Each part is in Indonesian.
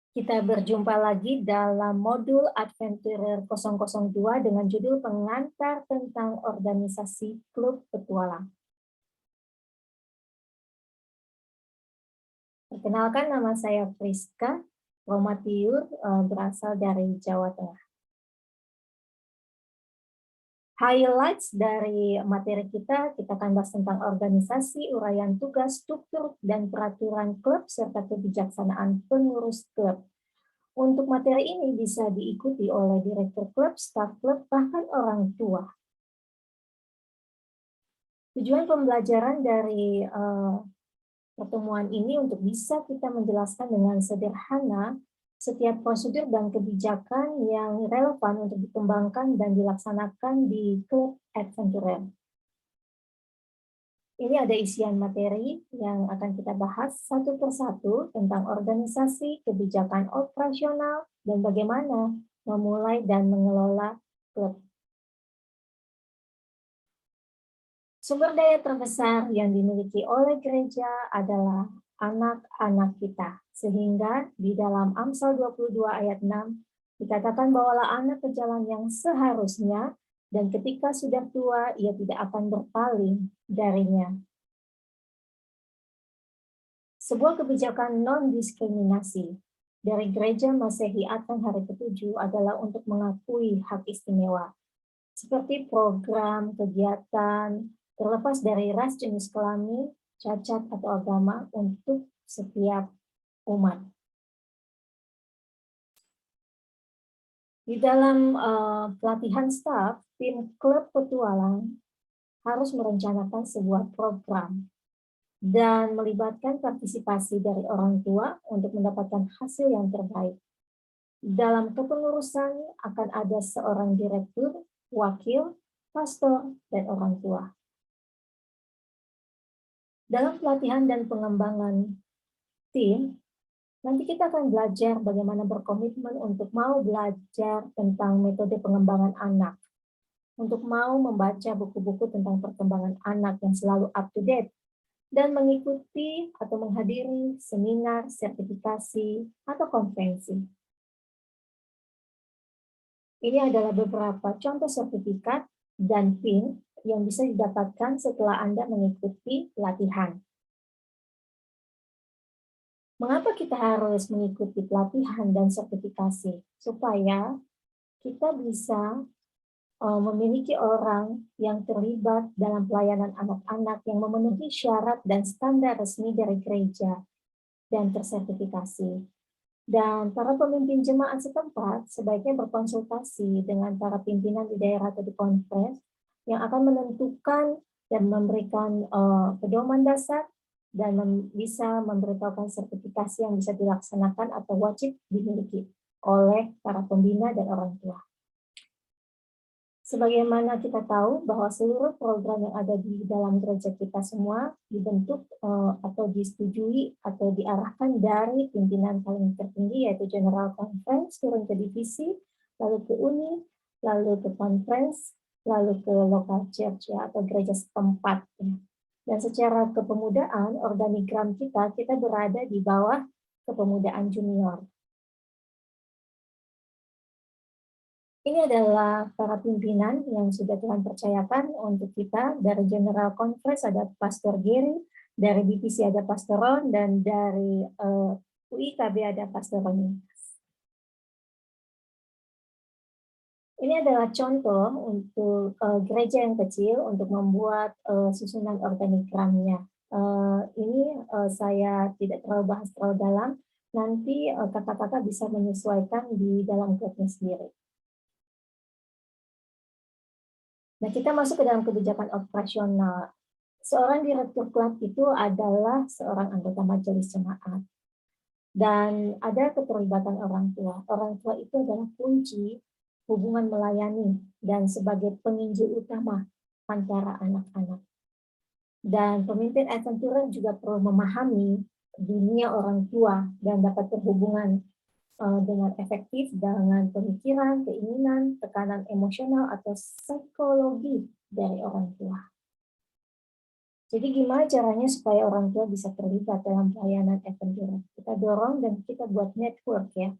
Kita berjumpa lagi dalam modul Adventurer 002 dengan judul Pengantar tentang Organisasi Klub Petualang. Perkenalkan, nama saya Priska Romatiur, berasal dari Jawa Tengah. Highlights dari materi kita akan bahas tentang organisasi, uraian tugas, struktur, dan peraturan klub, serta kebijaksanaan pengurus klub. Untuk materi ini bisa diikuti oleh direktur klub, staf klub, bahkan orang tua. Tujuan pembelajaran dari pertemuan ini untuk bisa kita menjelaskan dengan sederhana setiap prosedur dan kebijakan yang relevan untuk dikembangkan dan dilaksanakan di klub Adventurer. Ini ada isian materi yang akan kita bahas satu persatu tentang organisasi, kebijakan operasional, dan bagaimana memulai dan mengelola klub. Sumber daya terbesar yang dimiliki oleh gereja adalah anak-anak kita. Sehingga di dalam Amsal 22 ayat 6 dikatakan bawalah anak ke jalan yang seharusnya, dan ketika sudah tua ia tidak akan berpaling darinya. Sebuah kebijakan non-diskriminasi dari Gereja Masehi Advent Hari ke-7 adalah untuk mengakui hak istimewa, seperti program, kegiatan, terlepas dari ras, jenis kelamin, cacat, atau agama untuk setiap umat. Di dalam pelatihan staf, tim klub petualang harus merencanakan sebuah program dan melibatkan partisipasi dari orang tua untuk mendapatkan hasil yang terbaik. Dalam kepengurusan akan ada seorang direktur, wakil, pastor, dan orang tua. Dalam pelatihan dan pengembangan tim, nanti kita akan belajar bagaimana berkomitmen untuk mau belajar tentang metode pengembangan anak, untuk mau membaca buku-buku tentang perkembangan anak yang selalu up to date, dan mengikuti atau menghadiri seminar, sertifikasi, atau konferensi. Ini adalah beberapa contoh sertifikat dan PIN yang bisa didapatkan setelah Anda mengikuti pelatihan. Mengapa kita harus mengikuti pelatihan dan sertifikasi? Supaya kita bisa memiliki orang yang terlibat dalam pelayanan anak-anak yang memenuhi syarat dan standar resmi dari gereja dan tersertifikasi. Dan para pemimpin jemaat setempat sebaiknya berkonsultasi dengan para pimpinan di daerah atau di konferensi yang akan menentukan dan memberikan pedoman dasar dan bisa memberitahukan sertifikasi yang bisa dilaksanakan atau wajib dimiliki oleh para pembina dan orang tua. Sebagaimana kita tahu bahwa seluruh program yang ada di dalam gereja kita semua dibentuk atau disetujui atau diarahkan dari pimpinan paling tertinggi, yaitu General Conference, turun ke divisi, lalu ke uni, lalu ke conference, lalu ke local church ya, atau gereja setempat. Ya. Dan secara kepemudaan, organigram kita berada di bawah kepemudaan junior. Ini adalah para pimpinan yang sudah Tuhan percayakan untuk kita. Dari General Conference ada Pastor Gary, dari BPC ada Pastor Ron, dan dari UIKB ada Pastor Roni. Ini adalah contoh untuk gereja yang kecil untuk membuat susunan organigramnya. Ini saya tidak terlalu bahas terlalu dalam, nanti kakak-kakak bisa menyesuaikan di dalam klubnya sendiri. Nah, kita masuk ke dalam kebijakan operasional. Seorang direktur klub itu adalah seorang anggota majelis jemaat. Dan ada keterlibatan orang tua. Orang tua itu adalah kunci hubungan melayani dan sebagai penginjil utama antara anak-anak. Dan pemimpin Adventurer juga perlu memahami dunia orang tua dan dapat berhubungan dengan efektif dengan pemikiran, keinginan, tekanan emosional atau psikologi dari orang tua. Jadi gimana caranya supaya orang tua bisa terlibat dalam pelayanan adventure? Kita dorong dan kita buat network ya.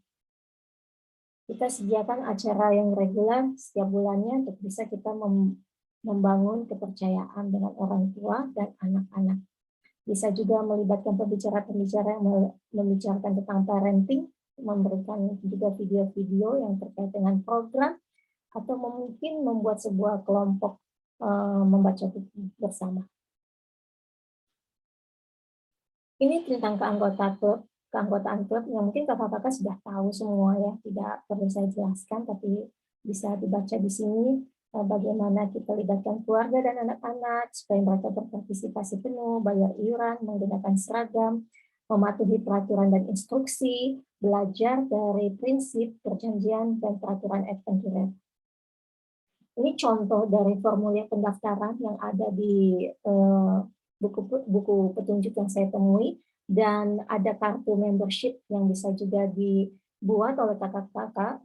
Kita sediakan acara yang reguler setiap bulannya untuk bisa kita membangun kepercayaan dengan orang tua dan anak-anak. Bisa juga melibatkan pembicara-pembicara yang membicarakan tentang parenting, memberikan juga video-video yang terkait dengan program, atau mungkin membuat sebuah kelompok membaca buku bersama. Ini tentang keanggotaan klub yang mungkin kakak-kakak sudah tahu semua ya, tidak perlu saya jelaskan, tapi bisa dibaca di sini bagaimana kita libatkan keluarga dan anak-anak supaya mereka berpartisipasi penuh, bayar iuran, menggunakan seragam, mematuhi peraturan dan instruksi, belajar dari prinsip, perjanjian, dan peraturan adventure. Ini contoh dari formulir pendaftaran yang ada di buku petunjuk yang saya temui, dan ada kartu membership yang bisa juga dibuat oleh kakak-kakak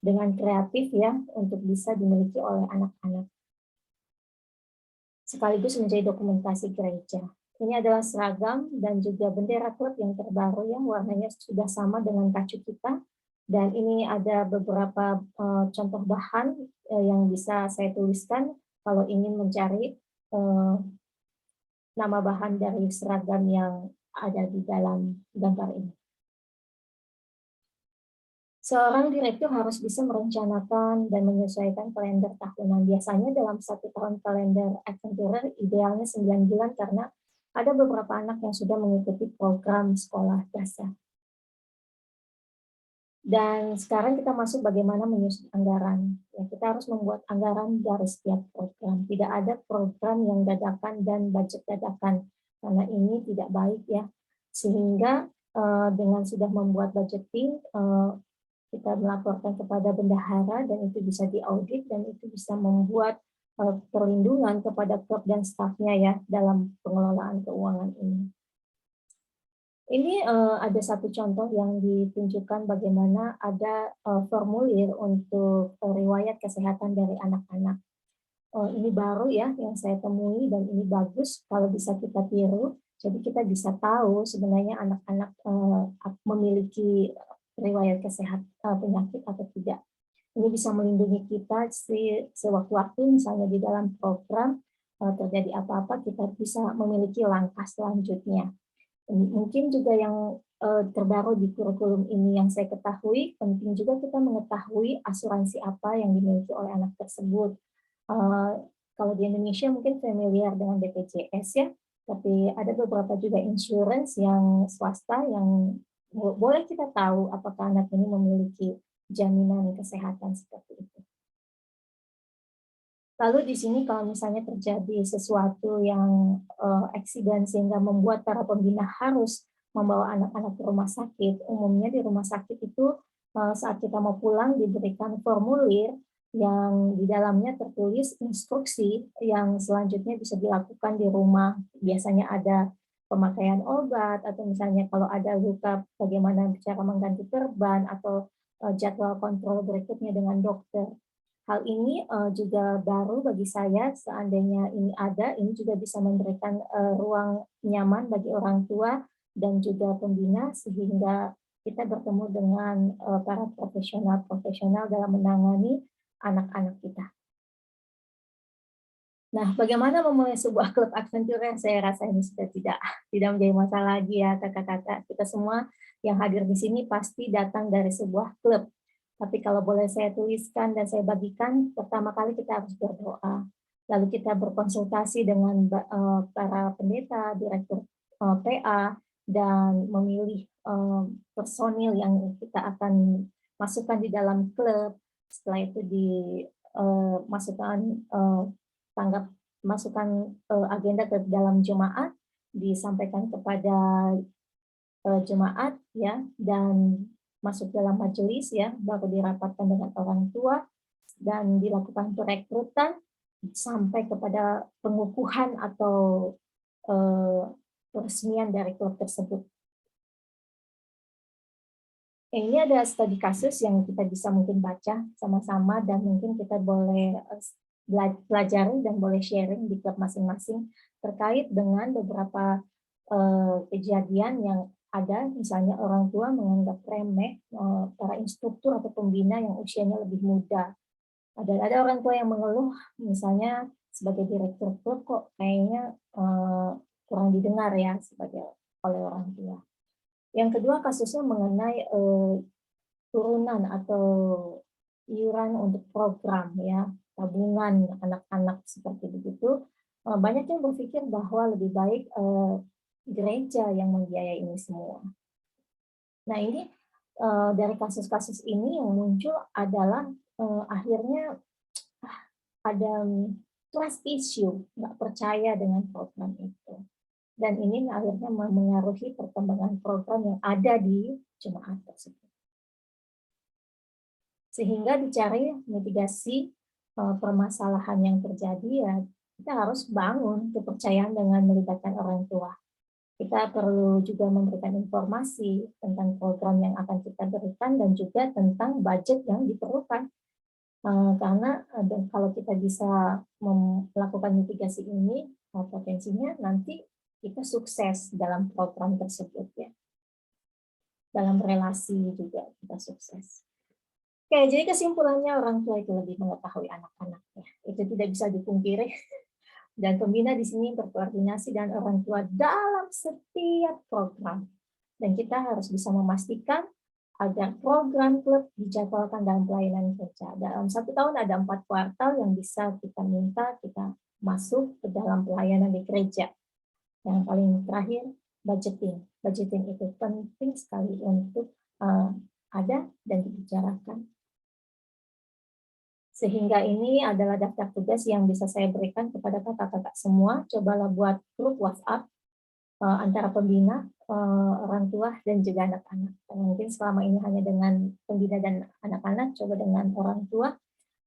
dengan kreatif ya, untuk bisa dimiliki oleh anak-anak. Sekaligus menjadi dokumentasi gereja. Ini adalah seragam dan juga bendera klub yang terbaru yang warnanya sudah sama dengan kacu kita. Dan ini ada beberapa contoh bahan yang bisa saya tuliskan kalau ingin mencari nama bahan dari seragam yang ada di dalam gambar ini. Seorang direktur harus bisa merencanakan dan menyesuaikan kalender tahunan. Biasanya dalam 1 tahun kalender adventure idealnya 9 bulan karena ada beberapa anak yang sudah mengikuti program sekolah dasar. Dan sekarang kita masuk bagaimana menyusun anggaran. Ya, kita harus membuat anggaran dari setiap program. Tidak ada program yang dadakan dan budget dadakan, karena ini tidak baik ya. Sehingga dengan sudah membuat budgeting, kita melaporkan kepada bendahara dan itu bisa diaudit dan itu bisa membuat perlindungan kepada klub dan stafnya ya dalam pengelolaan keuangan ini. Ini ada satu contoh yang ditunjukkan bagaimana ada formulir untuk riwayat kesehatan dari anak-anak. Ini baru ya yang saya temui dan ini bagus kalau bisa kita tiru. Jadi kita bisa tahu sebenarnya anak-anak memiliki riwayat kesehatan penyakit atau tidak. Ini bisa melindungi kita sewaktu-waktu misalnya di dalam program terjadi apa-apa kita bisa memiliki langkah selanjutnya. Mungkin juga yang terbaru di kurikulum ini yang saya ketahui, penting juga kita mengetahui asuransi apa yang dimiliki oleh anak tersebut. Kalau di Indonesia mungkin familiar dengan BPJS ya, tapi ada beberapa juga insurance yang swasta yang boleh kita tahu apakah anak ini memiliki jaminan kesehatan seperti itu. Lalu di sini kalau misalnya terjadi sesuatu yang eksiden sehingga membuat para pembina harus membawa anak-anak ke rumah sakit, umumnya di rumah sakit itu saat kita mau pulang diberikan formulir yang di dalamnya tertulis instruksi yang selanjutnya bisa dilakukan di rumah. Biasanya ada pemakaian obat atau misalnya kalau ada luka bagaimana cara mengganti perban atau jadwal kontrol berikutnya dengan dokter. Hal ini juga baru bagi saya, seandainya ini ada, ini juga bisa memberikan ruang nyaman bagi orang tua dan juga pembina, sehingga kita bertemu dengan para profesional-profesional dalam menangani anak-anak kita. Nah, bagaimana memulai sebuah klub adventure? Saya rasa ini sudah tidak menjadi masalah lagi ya kakak-kakak. Kita semua yang hadir di sini pasti datang dari sebuah klub. Tapi kalau boleh saya tuliskan dan saya bagikan, pertama kali kita harus berdoa. Lalu kita berkonsultasi dengan para pendeta, direktur PA, dan memilih personil yang kita akan masukkan di dalam klub. Setelah itu dimasukkan masukkan agenda ke dalam jemaat, disampaikan kepada jemaat ya, dan masuk dalam majelis ya, baru dirapatkan dengan orang tua dan dilakukan perekrutan sampai kepada pengukuhan atau peresmian dari klub tersebut. Ini ada studi kasus yang kita bisa mungkin baca sama-sama dan mungkin kita boleh pelajari dan boleh sharing di klub masing-masing terkait dengan beberapa kejadian yang ada, misalnya orang tua menganggap remeh para instruktur atau pembina yang usianya lebih muda. Ada orang tua yang mengeluh, misalnya sebagai direktur klub kok kayaknya kurang didengar ya sebagai oleh orang tua. Yang kedua kasusnya mengenai turunan atau iuran untuk program ya, tabungan anak-anak seperti begitu. Banyak yang berpikir bahwa lebih baik gereja yang membiayai ini semua. Nah ini dari kasus-kasus ini yang muncul adalah akhirnya ada trust issue, nggak percaya dengan program itu. Dan ini akhirnya mengaruhi perkembangan program yang ada di jemaat tersebut. Sehingga dicari mitigasi permasalahan yang terjadi, ya kita harus bangun kepercayaan dengan melibatkan orang tua. Kita perlu juga memberikan informasi tentang program yang akan kita berikan dan juga tentang budget yang diperlukan. Karena kalau kita bisa melakukan mitigasi ini, potensinya nanti kita sukses dalam program tersebut ya. Dalam relasi juga kita sukses. Oke, jadi kesimpulannya orang tua itu lebih mengetahui anak-anaknya. Itu tidak bisa dipungkiri. Dan pembina di sini berkoordinasi dengan orang tua dalam setiap program. Dan kita harus bisa memastikan agar program klub dijadwalkan dalam pelayanan gereja. Dalam 1 tahun ada 4 kuartal yang bisa kita minta kita masuk ke dalam pelayanan di gereja. Yang paling terakhir, budgeting. Budgeting itu penting sekali untuk ada dan dibicarakan. Sehingga ini adalah daftar tugas yang bisa saya berikan kepada kakak-kakak semua. Cobalah buat grup WhatsApp antara pembina, orang tua, dan juga anak-anak. Mungkin selama ini hanya dengan pembina dan anak-anak, coba dengan orang tua,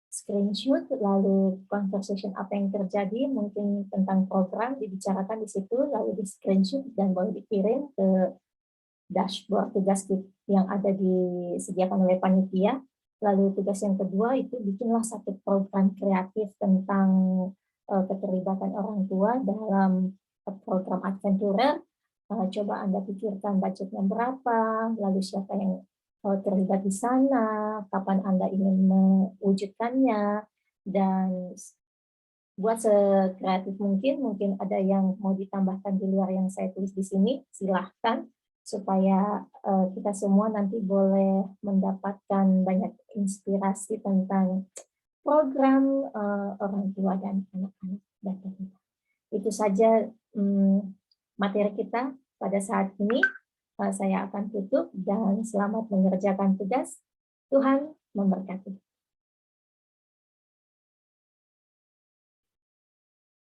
screenshot, lalu conversation apa yang terjadi, mungkin tentang program, dibicarakan di situ, lalu di screenshot, dan boleh dikirim ke dashboard tugas yang ada disediakan oleh panitia. Lalu tugas yang kedua itu bikinlah satu program kreatif tentang keterlibatan orang tua dalam program adventurer. Coba Anda pikirkan budgetnya berapa, lalu siapa yang terlibat di sana, kapan Anda ingin mewujudkannya, dan buat sekreatif mungkin ada yang mau ditambahkan di luar yang saya tulis di sini, silahkan, supaya kita semua nanti boleh mendapatkan banyak inspirasi tentang program orang tua dan anak-anak dan pembina. Itu saja materi kita pada saat ini. Saya akan tutup dan selamat mengerjakan tugas. Tuhan memberkati.